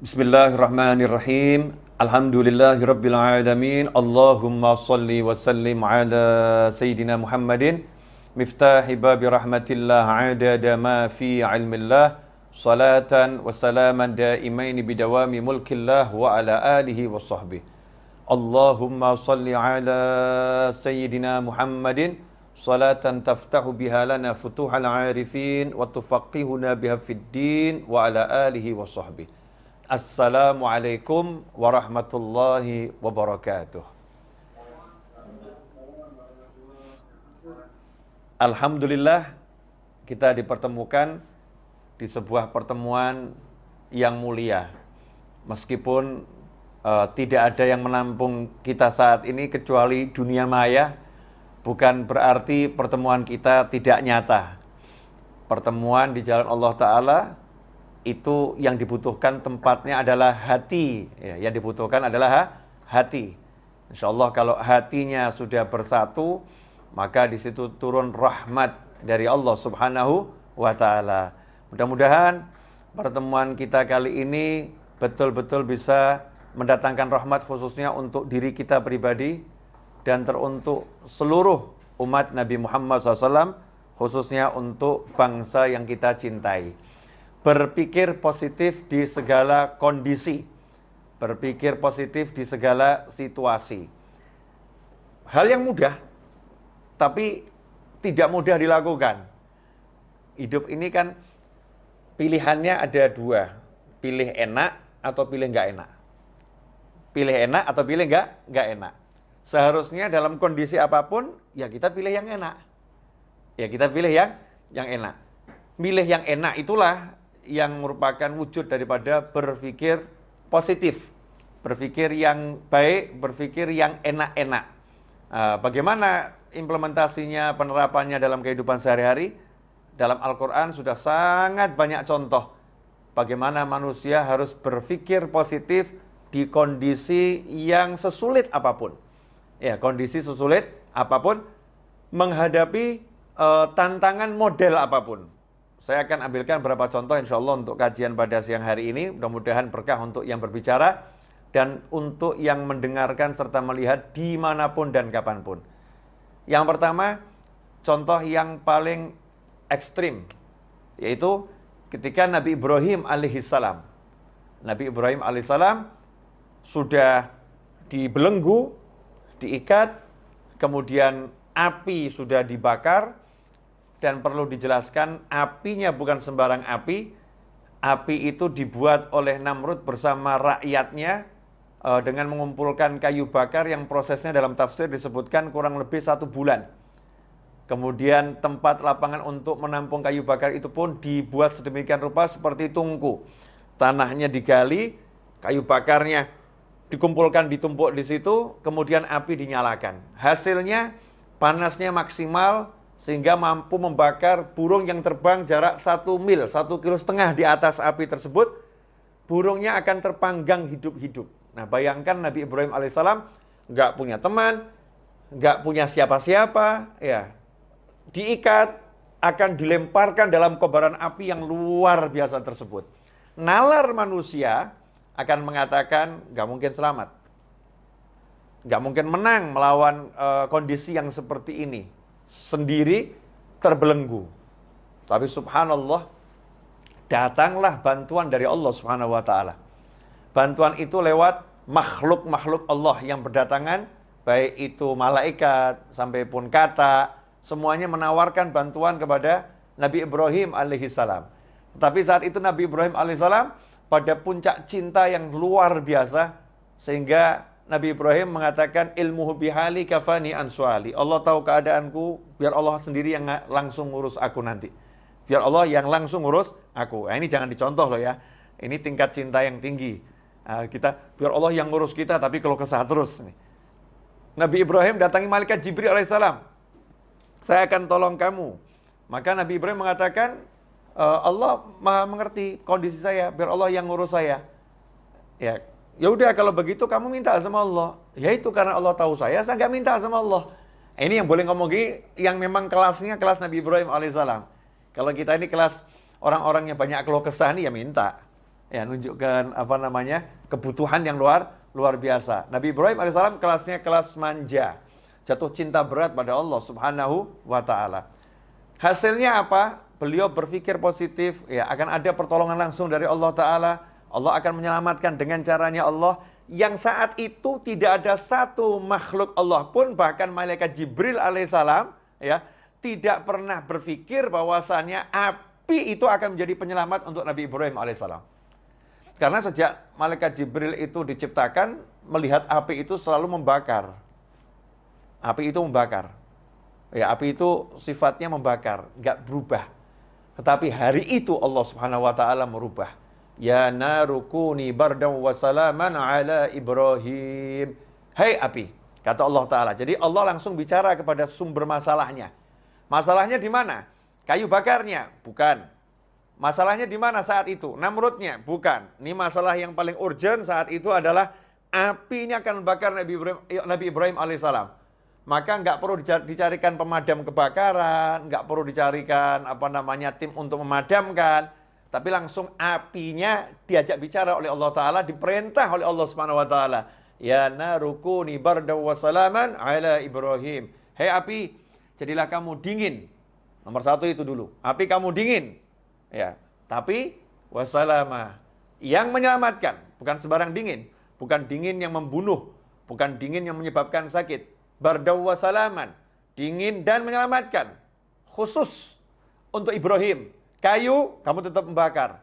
Bismillahirrahmanirrahim. Alhamdulillahirabbil alamin. Allahumma shalli wa sallim ala sayyidina Muhammadin miftahi babi rahmatillah adada ma fi ilmillah salatan wa salaman daimaini bidawami mulkillah wa ala alihi wa sahbihi. Allahumma shalli ala sayyidina Muhammadin salatan taftahu biha lana futuhal arifin wa tufaqihuna biha fid din wa ala alihi wa sahbihi. Assalamualaikum warahmatullahi wabarakatuh. Alhamdulillah kita dipertemukan di sebuah pertemuan yang mulia. Meskipun tidak ada yang menampung kita saat ini kecuali dunia maya, bukan berarti pertemuan kita tidak nyata. Pertemuan di jalan Allah Ta'ala itu yang dibutuhkan tempatnya adalah hati, ya, yang dibutuhkan adalah hati. Insya Allah kalau hatinya sudah bersatu, maka di situ turun rahmat dari Allah Subhanahu wa Ta'ala. Mudah-mudahan pertemuan kita kali ini betul-betul bisa mendatangkan rahmat khususnya untuk diri kita pribadi dan teruntuk seluruh umat Nabi Muhammad SAW, khususnya untuk bangsa yang kita cintai. Berpikir positif di segala kondisi, berpikir positif di segala situasi. Hal yang mudah, tapi tidak mudah dilakukan. Hidup ini kan pilihannya ada dua, pilih enak atau pilih nggak enak. Pilih enak atau pilih nggak enak. Seharusnya dalam kondisi apapun, ya kita pilih yang enak. Ya kita pilih yang enak. Milih yang enak itulah yang merupakan wujud daripada berpikir positif, berpikir yang baik, berpikir yang enak-enak. Bagaimana implementasinya, penerapannya dalam kehidupan sehari-hari? Dalam Al-Quran sudah sangat banyak contoh bagaimana manusia harus berpikir positif di kondisi yang sesulit apapun. Ya, kondisi sesulit apapun, menghadapi tantangan model apapun. Saya akan ambilkan beberapa contoh insya Allah untuk kajian pada siang hari ini. Mudah-mudahan berkah untuk yang berbicara dan untuk yang mendengarkan serta melihat dimanapun dan kapanpun. Yang pertama, contoh yang paling ekstrim, yaitu ketika Nabi Ibrahim alaihissalam. Nabi Ibrahim alaihissalam sudah dibelenggu, diikat, kemudian api sudah dibakar. Dan perlu dijelaskan, apinya bukan sembarang api. Api itu dibuat oleh Namrud bersama rakyatnya dengan mengumpulkan kayu bakar yang prosesnya dalam tafsir disebutkan kurang lebih 1 bulan. Kemudian tempat lapangan untuk menampung kayu bakar itu pun dibuat sedemikian rupa seperti tungku. Tanahnya digali, kayu bakarnya dikumpulkan, ditumpuk di situ, kemudian api dinyalakan. Hasilnya panasnya maksimal, sehingga mampu membakar burung yang terbang jarak 1 mil, 1,5 kilo di atas api tersebut. Burungnya akan terpanggang hidup-hidup. Nah, bayangkan Nabi Ibrahim alaihissalam nggak punya teman, nggak punya siapa-siapa, ya, diikat, akan dilemparkan dalam kobaran api yang luar biasa tersebut. Nalar manusia akan mengatakan nggak mungkin selamat, nggak mungkin menang melawan kondisi yang seperti ini. Sendiri terbelenggu. Tapi subhanallah, datanglah bantuan dari Allah Subhanahu wa Ta'ala. Bantuan itu lewat makhluk-makhluk Allah yang berdatangan, baik itu malaikat sampai pun kata, semuanya menawarkan bantuan kepada Nabi Ibrahim alaihissalam. Tapi saat itu Nabi Ibrahim alaihissalam pada puncak cinta yang luar biasa, sehingga Nabi Ibrahim mengatakan ilmuhu bihali kafani ansuali. Allah tahu keadaanku, biar Allah sendiri yang langsung ngurus aku nanti. Biar Allah yang langsung ngurus aku. Ini jangan dicontoh loh ya. Ini tingkat cinta yang tinggi. Kita biar Allah yang ngurus kita, tapi kalau kesah terus. Nabi Ibrahim datangi malaikat Jibril alaihissalam. Saya akan tolong kamu. Maka Nabi Ibrahim mengatakan, Allah maha mengerti kondisi saya, biar Allah yang ngurus saya. Ya udah kalau begitu kamu minta sama Allah. Ya itu karena Allah tahu saya nggak minta sama Allah. Ini yang boleh ngomong gini, yang memang kelasnya kelas Nabi Ibrahim alaihissalam. Kalau kita ini kelas orang-orang yang banyak keluh kesah nih ya minta. Ya, nunjukkan kebutuhan yang luar biasa. Nabi Ibrahim alaihissalam kelasnya kelas manja, jatuh cinta berat pada Allah Subhanahu wa taala. Hasilnya apa? Beliau berpikir positif, ya akan ada pertolongan langsung dari Allah taala. Allah akan menyelamatkan dengan caranya Allah, yang saat itu tidak ada satu makhluk Allah pun, bahkan malaikat Jibril alaihissalam, ya, tidak pernah berpikir bahwasannya api itu akan menjadi penyelamat untuk Nabi Ibrahim alaihissalam. Karena sejak malaikat Jibril itu diciptakan, melihat api itu selalu membakar. Api itu membakar. Ya, api itu sifatnya membakar, nggak berubah. Tetapi hari itu Allah Subhanahu wa taala merubah. Ya narukuni bardan wa salaman ala Ibrahim. Hai api, kata Allah taala. Jadi Allah langsung bicara kepada sumber masalahnya. Masalahnya di mana? Kayu bakarnya? Bukan. Masalahnya di mana saat itu? Namrudnya? Bukan. Ini masalah yang paling urgent saat itu adalah api ini akan membakar Nabi Ibrahim alaihissalam. Maka nggak perlu dicarikan pemadam kebakaran, nggak perlu dicarikan tim untuk memadamkan, tapi langsung apinya diajak bicara oleh Allah Taala, diperintah oleh Allah Subhanahu Wa Taala. Ya narukuni bardan wa salaman ala Ibrahim. Hei api, jadilah kamu dingin. Nomor satu itu dulu. Api kamu dingin. Ya, tapi wasalama yang menyelamatkan, bukan sembarang dingin, bukan dingin yang membunuh, bukan dingin yang menyebabkan sakit. Bardaw wasalaman, dingin dan menyelamatkan, khusus untuk Ibrahim. Kayu kamu tetap membakar,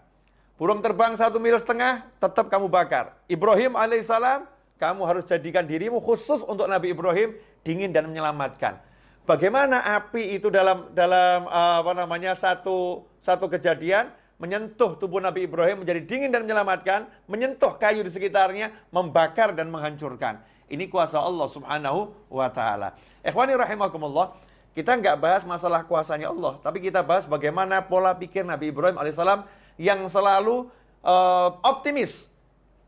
burung terbang 1,5 mil tetap kamu bakar. Ibrahim alaihissalam, kamu harus jadikan dirimu khusus untuk Nabi Ibrahim, dingin dan menyelamatkan. Bagaimana api itu dalam satu kejadian menyentuh tubuh Nabi Ibrahim menjadi dingin dan menyelamatkan, menyentuh kayu di sekitarnya, membakar dan menghancurkan. Ini kuasa Allah Subhanahu wa taala. Ikhwani rahimakumullah, kita nggak bahas masalah kuasanya Allah, tapi kita bahas bagaimana pola pikir Nabi Ibrahim alaihissalam yang selalu optimis,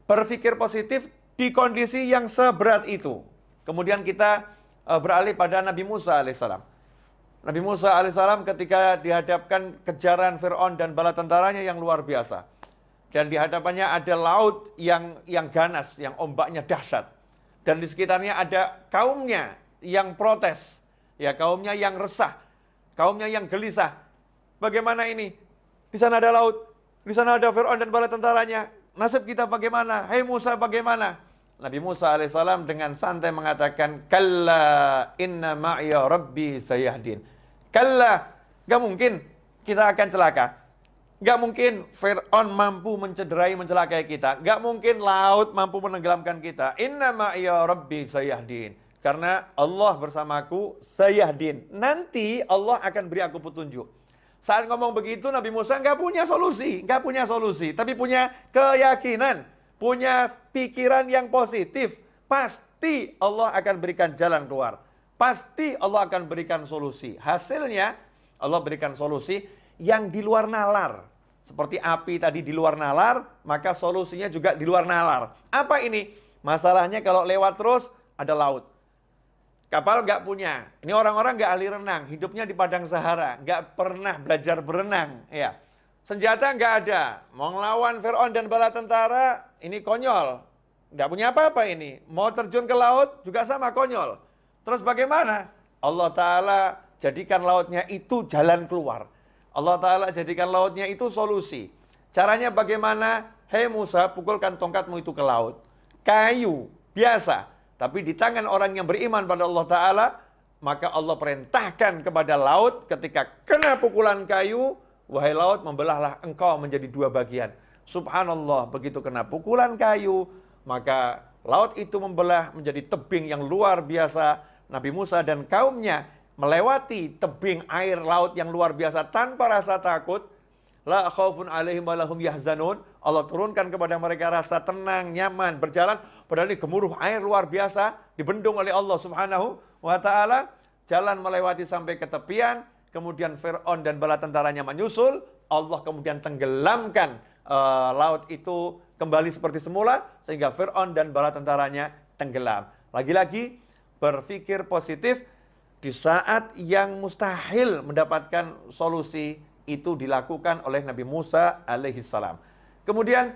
berpikir positif di kondisi yang seberat itu. Kemudian kita beralih pada Nabi Musa alaihissalam. Nabi Musa alaihissalam ketika dihadapkan kejaran Fir'aun dan bala tentaranya yang luar biasa. Dan di hadapannya ada laut yang ganas, yang ombaknya dahsyat. Dan di sekitarnya ada kaumnya yang protes. Ya, kaumnya yang resah. Kaumnya yang gelisah. Bagaimana ini? Di sana ada laut. Di sana ada Fir'aun dan bala tentaranya. Nasib kita bagaimana? Hei Musa, bagaimana? Nabi Musa alaihissalam dengan santai mengatakan, Kalla inna ma'iya rabbi sayahdin. Kalla, gak mungkin kita akan celaka. Gak mungkin Fir'aun mampu mencelakai kita. Gak mungkin laut mampu menenggelamkan kita. Inna ma'iya rabbi sayahdin. Karena Allah bersamaku sayahdin. Nanti Allah akan beri aku petunjuk. Saat ngomong begitu Nabi Musa gak punya solusi. Tapi punya keyakinan. Punya pikiran yang positif, pasti Allah akan berikan jalan keluar. Pasti Allah akan berikan solusi. Hasilnya Allah berikan solusi yang di luar nalar. Seperti api tadi di luar nalar, maka solusinya juga di luar nalar. Apa ini? Masalahnya kalau lewat terus ada laut. Kapal nggak punya. Ini orang-orang nggak ahli renang, hidupnya di padang Sahara, nggak pernah belajar berenang. Ya. Senjata nggak ada, mau ngelawan Fir'aun dan bala tentara, ini konyol. Nggak punya apa-apa ini. Mau terjun ke laut juga sama konyol. Terus bagaimana? Allah Ta'ala jadikan lautnya itu jalan keluar. Allah Ta'ala jadikan lautnya itu solusi. Caranya bagaimana? Hei Musa, pukulkan tongkatmu itu ke laut. Kayu, biasa. Tapi di tangan orang yang beriman pada Allah Ta'ala, maka Allah perintahkan kepada laut ketika kena pukulan kayu, wahai laut, membelahlah engkau menjadi 2 bagian. Subhanallah, begitu kena pukulan kayu, maka laut itu membelah menjadi tebing yang luar biasa. Nabi Musa dan kaumnya melewati tebing air laut yang luar biasa tanpa rasa takut. La khaufun alaihim wa lahum yahzanun. Allah turunkan kepada mereka rasa tenang, nyaman, berjalan. Padahal ini gemuruh air luar biasa, dibendung oleh Allah Subhanahu wa ta'ala. Jalan melewati sampai ke tepian. Kemudian Fir'aun dan bala tentaranya menyusul, Allah kemudian tenggelamkan laut itu kembali seperti semula, sehingga Fir'aun dan bala tentaranya tenggelam. Lagi-lagi berpikir positif, di saat yang mustahil mendapatkan solusi, itu dilakukan oleh Nabi Musa alaihissalam. Kemudian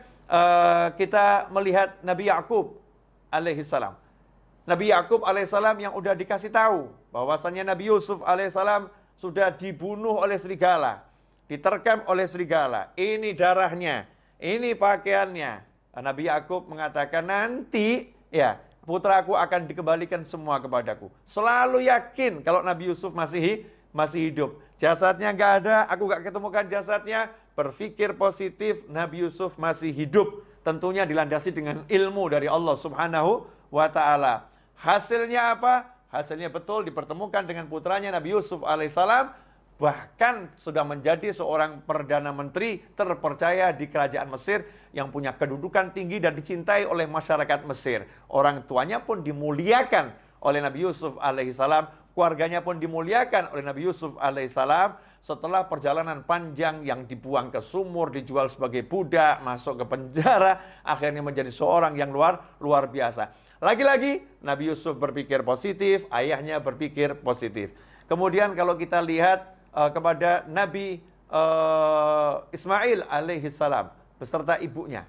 kita melihat Nabi Yakub alaihissalam. Nabi Yakub alaihissalam yang udah dikasih tahu bahwasannya Nabi Yusuf alaihissalam sudah dibunuh oleh serigala, diterkam oleh serigala. Ini darahnya, ini pakaiannya. Nabi Yakub mengatakan, nanti ya putraku akan dikembalikan semua kepadaku. Selalu yakin kalau Nabi Yusuf masih hidup. Jasadnya nggak ada, aku nggak ketemukan jasadnya. Berpikir positif, Nabi Yusuf masih hidup. Tentunya dilandasi dengan ilmu dari Allah Subhanahu wa Ta'ala. Hasilnya apa? Hasilnya betul dipertemukan dengan putranya Nabi Yusuf alaihissalam. Bahkan sudah menjadi seorang Perdana Menteri terpercaya di kerajaan Mesir yang punya kedudukan tinggi dan dicintai oleh masyarakat Mesir. Orang tuanya pun dimuliakan oleh Nabi Yusuf alaihissalam. Keluarganya pun dimuliakan oleh Nabi Yusuf alaihissalam. Setelah perjalanan panjang yang dibuang ke sumur, dijual sebagai budak, masuk ke penjara, akhirnya menjadi seorang yang luar biasa. Lagi-lagi Nabi Yusuf berpikir positif, ayahnya berpikir positif. Kemudian kalau kita lihat kepada Nabi Ismail alaihissalam beserta ibunya,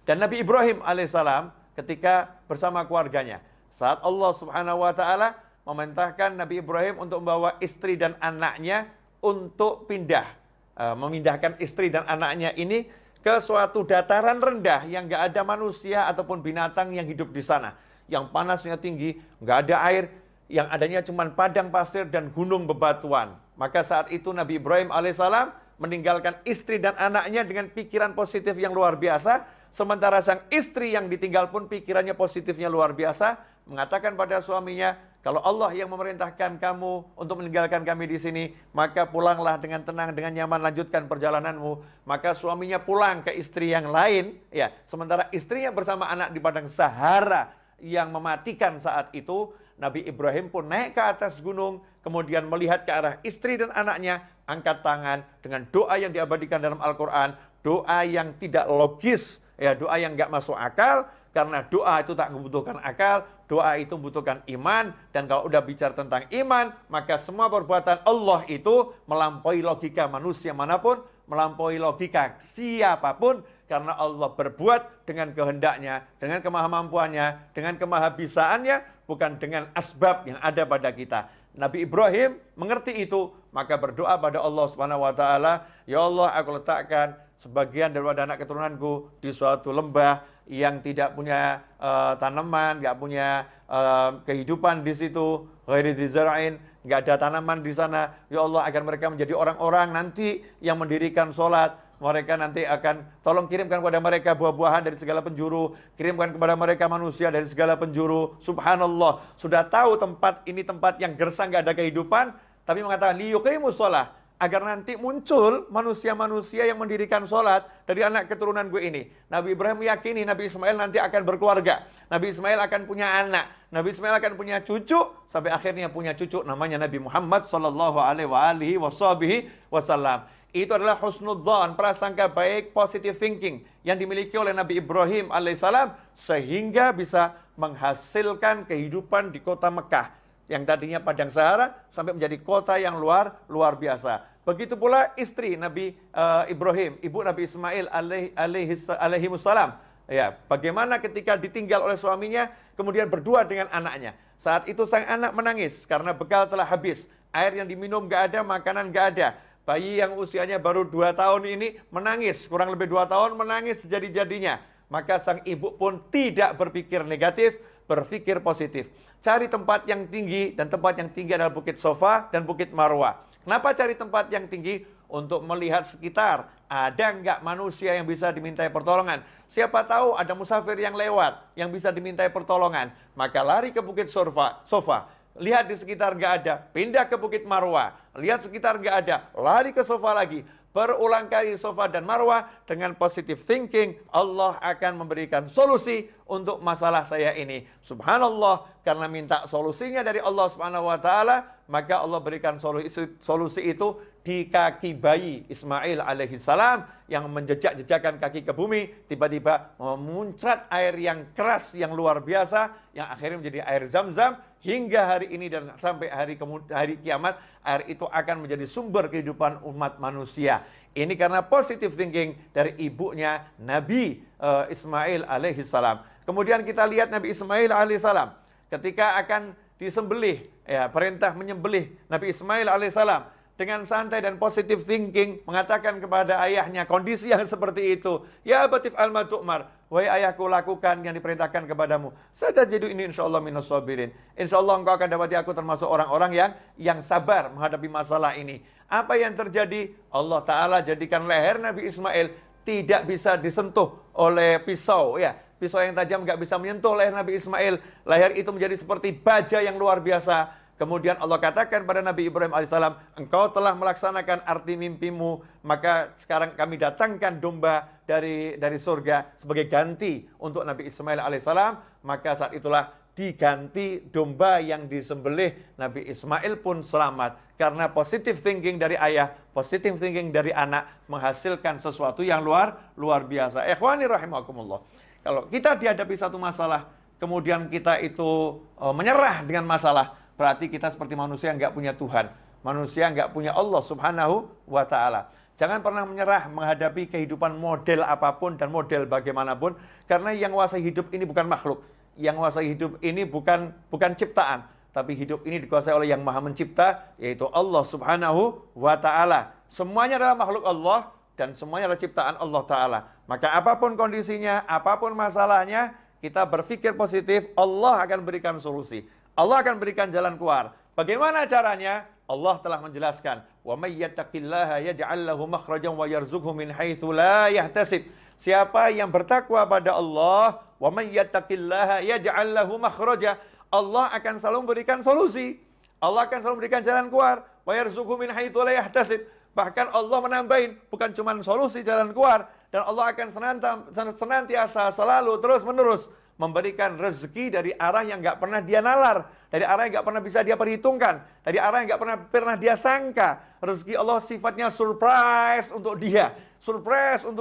dan Nabi Ibrahim alaihissalam ketika bersama keluarganya, saat Allah Subhanahu wa Ta'ala memerintahkan Nabi Ibrahim untuk membawa istri dan anaknya untuk memindahkan istri dan anaknya ini ke suatu dataran rendah yang nggak ada manusia ataupun binatang yang hidup di sana, yang panasnya tinggi, nggak ada air, yang adanya cuma padang pasir dan gunung bebatuan. Maka saat itu Nabi Ibrahim alaihissalam meninggalkan istri dan anaknya dengan pikiran positif yang luar biasa. Sementara sang istri yang ditinggal pun pikirannya positifnya luar biasa, mengatakan pada suaminya, kalau Allah yang memerintahkan kamu untuk meninggalkan kami di sini, maka pulanglah dengan tenang, dengan nyaman, lanjutkan perjalananmu. Maka suaminya pulang ke istri yang lain, ya. Sementara istrinya bersama anak di padang Sahara yang mematikan saat itu. Nabi Ibrahim pun naik ke atas gunung, kemudian melihat ke arah istri dan anaknya, angkat tangan dengan doa yang diabadikan dalam Al-Quran, doa yang tidak logis, ya, doa yang nggak masuk akal, karena doa itu tak membutuhkan akal, doa itu membutuhkan iman, dan kalau udah bicara tentang iman, maka semua perbuatan Allah itu melampaui logika manusia manapun, melampaui logika siapapun, karena Allah berbuat dengan kehendaknya, dengan kemahamampuannya, dengan kemahabisaannya, bukan dengan asbab yang ada pada kita. Nabi Ibrahim mengerti itu, maka berdoa pada Allah Subhanahu wa Ta'ala, ya Allah, aku letakkan sebagian daripada anak keturunanku di suatu lembah yang tidak punya tanaman, nggak punya kehidupan di situ, ghairi dzara'in, nggak ada tanaman di sana. Ya Allah, agar mereka menjadi orang-orang nanti yang mendirikan sholat. Mereka nanti akan, tolong kirimkan kepada mereka buah-buahan dari segala penjuru, kirimkan kepada mereka manusia dari segala penjuru. Subhanallah, sudah tahu tempat ini tempat yang gersang, nggak ada kehidupan, tapi mengatakan liyuqimus shalah, agar nanti muncul manusia-manusia yang mendirikan sholat dari anak keturunan gue ini. Nabi Ibrahim meyakini Nabi Ismail nanti akan berkeluarga, Nabi Ismail akan punya anak, Nabi Ismail akan punya cucu, sampai akhirnya punya cucu namanya Nabi Muhammad sallallahu alaihi wasallam. Itu adalah husnudzan, prasangka baik, positive thinking yang dimiliki oleh Nabi Ibrahim alaihissalam, sehingga bisa menghasilkan kehidupan di kota Mekah yang tadinya padang Sahara sampai menjadi kota yang luar biasa. Begitu pula istri Nabi Ibrahim, ibu Nabi Ismail alaihi wassalam. Ya, bagaimana ketika ditinggal oleh suaminya, kemudian berdua dengan anaknya. Saat itu sang anak menangis karena bekal telah habis, air yang diminum nggak ada, makanan nggak ada. Bayi yang usianya baru 2 tahun ini menangis, kurang lebih 2 tahun menangis sejadi-jadinya. Maka sang ibu pun tidak berpikir negatif, berpikir positif. Cari tempat yang tinggi, dan tempat yang tinggi adalah Bukit Sofa dan Bukit Marwah. Kenapa cari tempat yang tinggi? Untuk melihat sekitar, ada nggak manusia yang bisa dimintai pertolongan. Siapa tahu ada musafir yang lewat, yang bisa dimintai pertolongan. Maka lari ke Bukit Sofa. Lihat di sekitar nggak ada, pindah ke Bukit Marwah. Lihat sekitar nggak ada, lari ke Sofa lagi. Berulang kali Sofa dan Marwah dengan positive thinking, Allah akan memberikan solusi untuk masalah saya ini. Subhanallah, karena minta solusinya dari Allah Subhanahu wa Ta'ala, maka Allah berikan solusi itu di kaki bayi Ismail alaihissalam yang menjejak-jejakkan kaki ke bumi, tiba-tiba memuncrat air yang keras yang luar biasa, yang akhirnya menjadi air Zam-Zam, hingga hari ini dan sampai hari kiamat, air itu akan menjadi sumber kehidupan umat manusia. Ini karena positive thinking dari ibunya Nabi Ismail alaihissalam. Kemudian kita lihat Nabi Ismail alaihissalam ketika akan disembelih, ya, perintah menyembelih Nabi Ismail alaihissalam dengan santai dan positive thinking mengatakan kepada ayahnya kondisi yang seperti itu, ya abatif alma tu'mar, wahai ayahku, lakukan yang diperintahkan kepadamu. Satajidu ini insyaallah minas sabirin. Insyaallah engkau akan dapati aku termasuk orang-orang yang sabar menghadapi masalah ini. Apa yang terjadi? Allah Ta'ala jadikan leher Nabi Ismail tidak bisa disentuh oleh pisau, ya. Pisau yang tajam nggak bisa menyentuh leher Nabi Ismail. Leher itu menjadi seperti baja yang luar biasa. Kemudian Allah katakan pada Nabi Ibrahim alaihissalam, engkau telah melaksanakan arti mimpimu, maka sekarang kami datangkan domba dari surga sebagai ganti untuk Nabi Ismail alaihissalam. Maka saat itulah diganti domba yang disembelih. Nabi Ismail pun selamat karena positive thinking dari ayah, positive thinking dari anak menghasilkan sesuatu yang luar biasa. Ikhwani rahimakumullah. Kalau kita dihadapi satu masalah, kemudian kita itu menyerah dengan masalah, berarti kita seperti manusia yang nggak punya Tuhan. Manusia nggak punya Allah subhanahu wa ta'ala. Jangan pernah menyerah menghadapi kehidupan model apapun dan model bagaimanapun. Karena yang menguasai hidup ini bukan makhluk. Yang menguasai hidup ini bukan ciptaan. Tapi hidup ini dikuasai oleh yang maha mencipta, yaitu Allah subhanahu wa ta'ala. Semuanya adalah makhluk Allah dan semuanya adalah ciptaan Allah ta'ala. Maka apapun kondisinya, apapun masalahnya, kita berpikir positif, Allah akan berikan solusi. Allah akan berikan jalan keluar. Bagaimana caranya? Allah telah menjelaskan, "Wa may yattaqillaha yaj'al lahu makhrajan wa yarzuqhu min haitsu la yahtasib." Siapa yang bertakwa pada Allah, "Wa may yattaqillaha yaj'al lahu makhraja." Allah akan selalu memberikan solusi. Allah akan selalu memberikan jalan keluar. "Wa yarzuqhu min haitsu la yahtasib." Bahkan Allah menambahin, bukan cuma solusi, jalan keluar, dan Allah akan senantiasa selalu terus-menerus memberikan rezeki dari arah yang nggak pernah dia nalar, dari arah yang nggak pernah bisa dia perhitungkan, dari arah yang nggak pernah dia sangka. Rezeki Allah sifatnya surprise untuk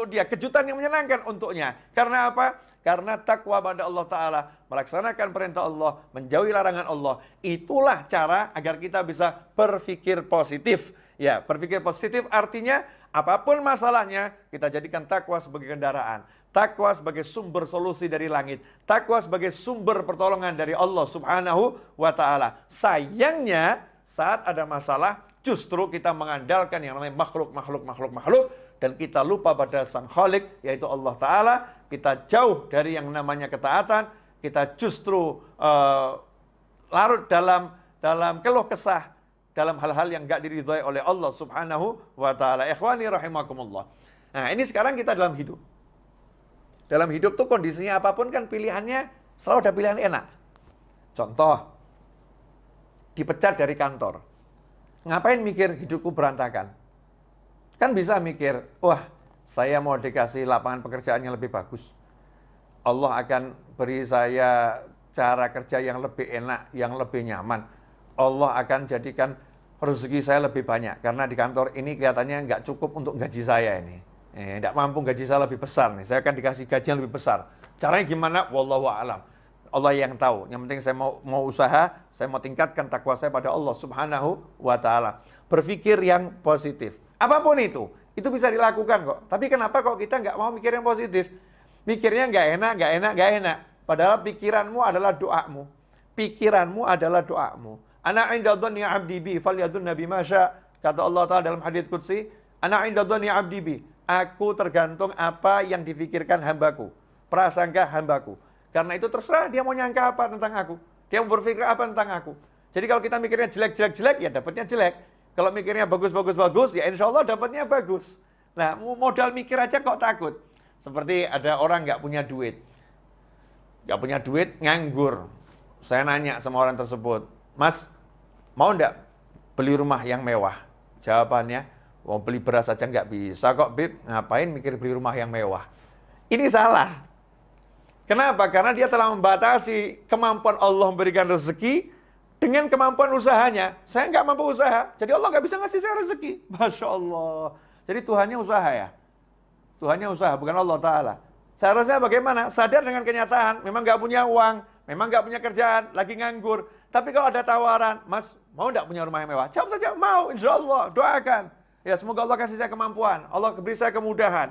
dia, kejutan yang menyenangkan untuknya. Karena apa? Karena takwa pada Allah Ta'ala, melaksanakan perintah Allah, menjauhi larangan Allah. Itulah cara agar kita bisa berpikir positif. Ya, berpikir positif artinya apapun masalahnya, kita jadikan takwa sebagai kendaraan. Takwa sebagai sumber solusi dari langit. Takwa sebagai sumber pertolongan dari Allah subhanahu wa ta'ala. Sayangnya, saat ada masalah, justru kita mengandalkan yang namanya makhluk. Dan kita lupa pada Sang Khalik, yaitu Allah Ta'ala. Kita jauh dari yang namanya ketaatan. Kita justru larut dalam keluh kesah, dalam hal-hal yang enggak diridhai oleh Allah subhanahu wa ta'ala. Ikhwani rahimakumullah. Nah, ini sekarang kita dalam hidup. Dalam hidup tuh kondisinya apapun kan pilihannya selalu ada pilihan enak. Contoh, dipecat dari kantor. Ngapain mikir hidupku berantakan? Kan bisa mikir, wah, saya mau dikasih lapangan pekerjaan yang lebih bagus. Allah akan beri saya cara kerja yang lebih enak, yang lebih nyaman. Allah akan jadikan rezeki saya lebih banyak. Karena di kantor ini kelihatannya nggak cukup untuk gaji saya ini. Tidak mampu gaji saya lebih besar nih. Saya akan dikasih gaji yang lebih besar. Caranya gimana? Wallahu a'lam. Allah yang tahu. Yang penting saya mau usaha, saya mau tingkatkan takwa saya pada Allah subhanahu wa ta'ala. Berpikir yang positif. Apapun itu bisa dilakukan kok. Tapi kenapa kok kita nggak mau mikir yang positif? Mikirnya nggak enak. Padahal pikiranmu adalah doamu. Pikiranmu adalah doamu. Ana 'inda dhanni 'abdi bi falyadhunna bima syaa. Kata Allah Ta'ala dalam hadits qudsi, ana 'inda dhanni 'abdi bi. Aku tergantung apa yang difikirkan hambaku, prasangka hambaku. Karena itu terserah dia mau nyangka apa tentang aku. Dia mau berpikir apa tentang aku. Jadi kalau kita mikirnya jelek, ya dapatnya jelek. Kalau mikirnya bagus, ya insya Allah dapatnya bagus. Nah, modal mikir aja kok takut. Seperti ada orang nggak punya duit. Nganggur. Saya nanya sama orang tersebut, "Mas, mau nggak beli rumah yang mewah?" Jawabannya, "Mau beli beras aja nggak bisa kok, Bib. Ngapain mikir beli rumah yang mewah?" Ini salah. Kenapa? Karena dia telah membatasi kemampuan Allah memberikan rezeki dengan kemampuan usahanya. Saya nggak mampu usaha, jadi Allah nggak bisa ngasih saya rezeki. Masya Allah. Jadi Tuhannya usaha ya? Tuhannya usaha, bukan Allah Ta'ala. Seharusnya bagaimana? Sadar dengan kenyataan, memang nggak punya uang, memang nggak punya kerjaan, lagi nganggur. Tapi kalau ada tawaran, Mas, mau nggak punya rumah yang mewah? Jawab saja, mau, insya Allah, doakan. Ya, semoga Allah kasih saya kemampuan, Allah beri saya kemudahan.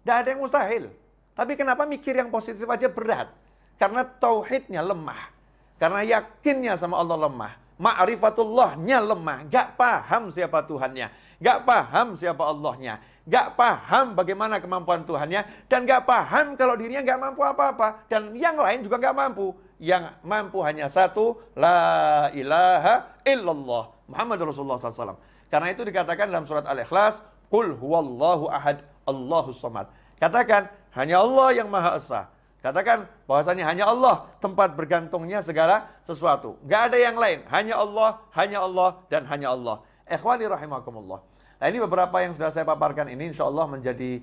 Tidak ada yang mustahil. Tapi kenapa mikir yang positif aja berat? Karena tauhidnya lemah. Karena yakinnya sama Allah lemah. Ma'rifatullahnya lemah. Gak paham siapa Tuhannya. Gak paham siapa Allahnya. Gak paham bagaimana kemampuan Tuhannya. Dan gak paham kalau dirinya gak mampu apa-apa. Dan yang lain juga gak mampu. Yang mampu hanya satu. La ilaha illallah. Muhammad Rasulullah SAW. Karena itu dikatakan dalam surat Al-Ikhlas. Qul huwallahu ahad. Allahus samad. Katakan, hanya Allah yang Maha Esa. Katakan bahwasanya hanya Allah tempat bergantungnya segala sesuatu. Gak ada yang lain. Hanya Allah, dan hanya Allah. Ikhwani rahimakumullah. Nah, ini beberapa yang sudah saya paparkan ini insya Allah menjadi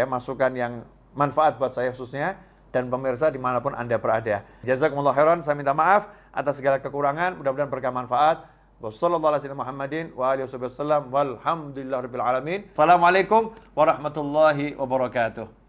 masukan yang manfaat buat saya khususnya dan pemirsa dimanapun Anda berada. Jazakumullah khairan. Saya minta maaf atas segala kekurangan. Mudah-mudahan berkah manfaat. Wassalamualaikum warahmatullahi wabarakatuh.